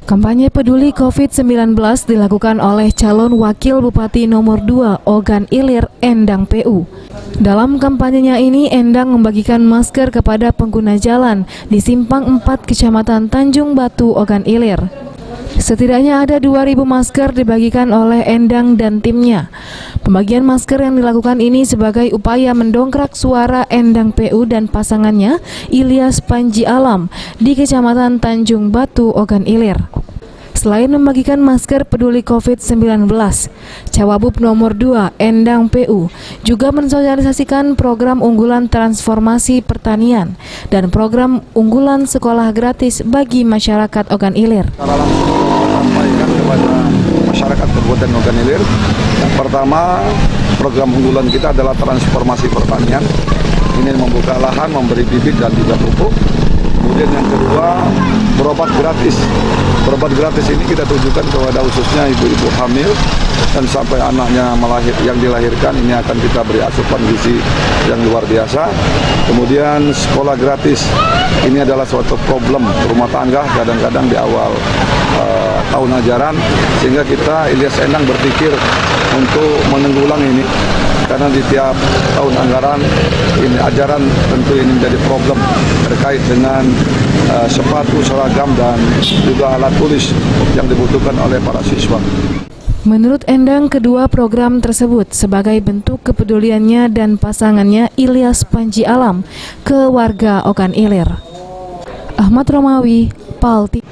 Kampanye peduli COVID-19 dilakukan oleh calon wakil Bupati nomor 2 Ogan Ilir, Endang PU. Dalam kampanyenya ini, Endang membagikan masker kepada pengguna jalan di Simpang 4 Kecamatan Tanjung Batu, Ogan Ilir. Setidaknya ada 2.000 masker dibagikan oleh Endang dan timnya. Pembagian masker yang dilakukan ini sebagai upaya mendongkrak suara Endang PU dan pasangannya Ilyas Panji Alam di Kecamatan Tanjung Batu, Ogan Ilir. Selain membagikan masker peduli COVID-19, Cawagup nomor 2 Endang PU juga mensosialisasikan program unggulan transformasi pertanian dan program unggulan sekolah gratis bagi masyarakat Ogan Ilir. Secara langsung sampaikan kepada masyarakat Kabupaten Ogan Ilir. Yang pertama, program unggulan kita adalah transformasi pertanian. Ini membuka lahan, memberi bibit dan juga pupuk. Kemudian yang kedua, berobat gratis. Berobat gratis ini kita tujukan kepada khususnya ibu-ibu hamil dan sampai anaknya yang dilahirkan, ini akan kita beri asupan gizi yang luar biasa. Kemudian sekolah gratis, ini adalah suatu problem rumah tangga kadang-kadang di awal tahun ajaran, sehingga kita Ilyas Endang berpikir untuk menanggulangi ini. Karena di tiap tahun anggaran ini ajaran tentu ini menjadi problem terkait dengan sepatu, seragam dan juga alat tulis yang dibutuhkan oleh para siswa. Menurut Endang, kedua program tersebut sebagai bentuk kepeduliannya dan pasangannya Ilyas Panji Alam ke warga Ogan Ilir. Ahmad Romawi, PAL TV.